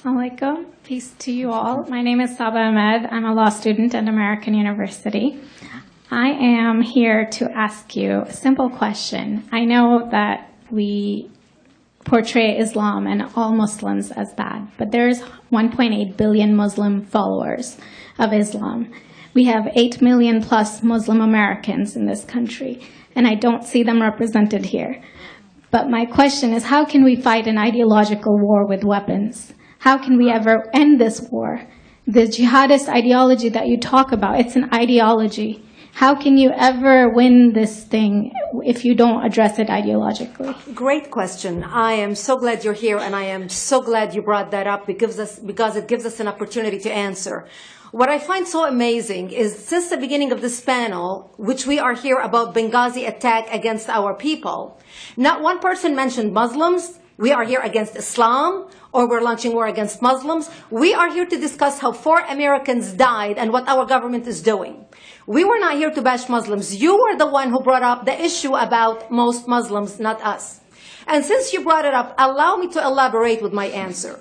Alaikum. Peace to you all. My name is Samझद. I'm a law student at American University. I am here to ask you a simple question. I know that we portray Islam and all Muslims as bad, but there's 1.8 billion Muslim followers of Islam. We have 8 million plus Muslim Americans in this country, and I don't see them represented here. But my question is, how can we fight an ideological war with weapons? How can we ever end this war? The jihadist ideology that you talk about, it's an ideology. How can you ever win this thing if you don't address it ideologically? Great question. I am so glad you're here, and I am so glad you brought that up because it gives us an opportunity to answer. What I find so amazing is since the beginning of this panel, which we are here about Benghazi attack against our people, not one person mentioned Muslims. We are here against Islam, or we're launching war against Muslims. We are here to discuss how 4 Americans died and what our government is doing. We were not here to bash Muslims. You were the one who brought up the issue about most Muslims, not us. And since you brought it up, allow me to elaborate with my answer.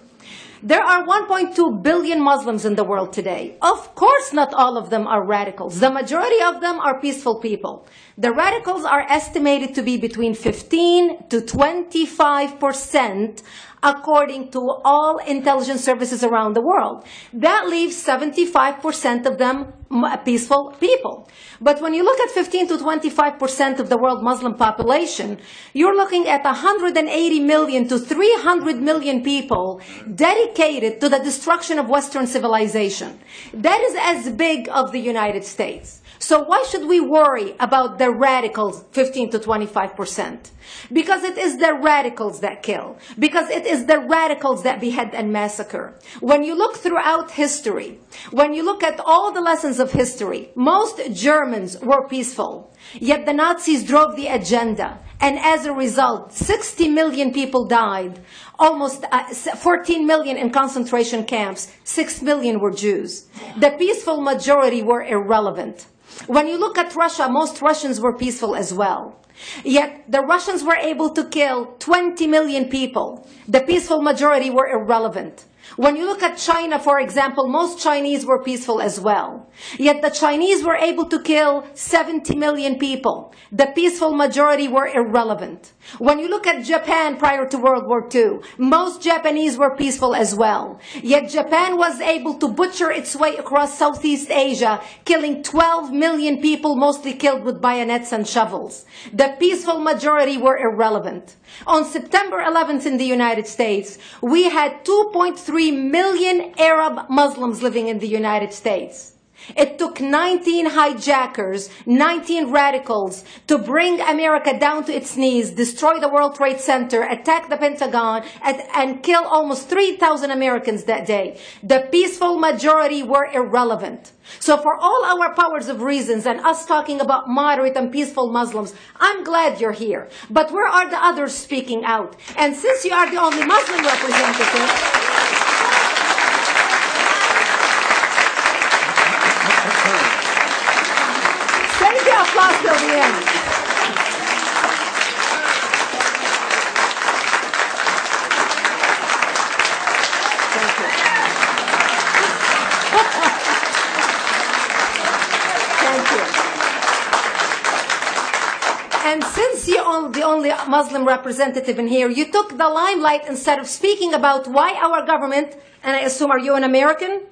There are 1.2 billion Muslims in the world today. Of course, not all of them are radicals. The majority of them are peaceful people. The radicals are estimated to be between 15 to 25%, according to all intelligence services around the world. That leaves 75% of them peaceful people. But when you look at 15 to 25% of the world Muslim population, you're looking at 180 million to 300 million people dedicated to the destruction of Western civilization. That is as big of the United States. So why should we worry about the radicals, 15 to 25%? Because it is the radicals that kill. Because it is the radicals that behead and massacre. When you look throughout history, when you look at all the lessons of history, most Germans were peaceful. Yet the Nazis drove the agenda. And as a result, 60 million people died. Almost 14 million in concentration camps. 6 million were Jews. The peaceful majority were irrelevant. When you look at Russia, most Russians were peaceful as well. Yet the Russians were able to kill 20 million people. The peaceful majority were irrelevant. When you look at China, for example, most Chinese were peaceful as well. Yet the Chinese were able to kill 70 million people. The peaceful majority were irrelevant. When you look at Japan prior to World War II, most Japanese were peaceful as well. Yet Japan was able to butcher its way across Southeast Asia, killing 12 million people, mostly killed with bayonets and shovels. The peaceful majority were irrelevant. On September 11th in the United States, we had 2.3 million Arab Muslims living in the United States. It took 19 hijackers, 19 radicals to bring America down to its knees, destroy the World Trade Center, attack the Pentagon, and kill almost 3,000 Americans that day. The peaceful majority were irrelevant. So for all our powers of reasons and us talking about moderate and peaceful Muslims, I'm glad you're here. But where are the others speaking out? And since you are the only Muslim representative, save the applause till the end. Thank you. Thank you. And since you're the only Muslim representative in here, you took the limelight instead of speaking about why our government, and I assume, are you an American?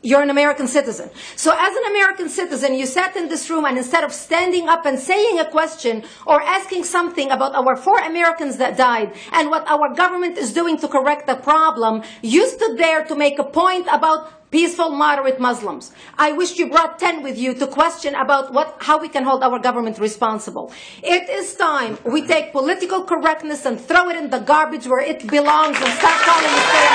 You're an American citizen. So as an American citizen, you sat in this room and instead of standing up and saying a question or asking something about our 4 Americans that died and what our government is doing to correct the problem, you stood there to make a point about peaceful, moderate Muslims. I wish you brought 10 with you to question about how we can hold our government responsible. It is time we take political correctness and throw it in the garbage where it belongs and start calling it fair.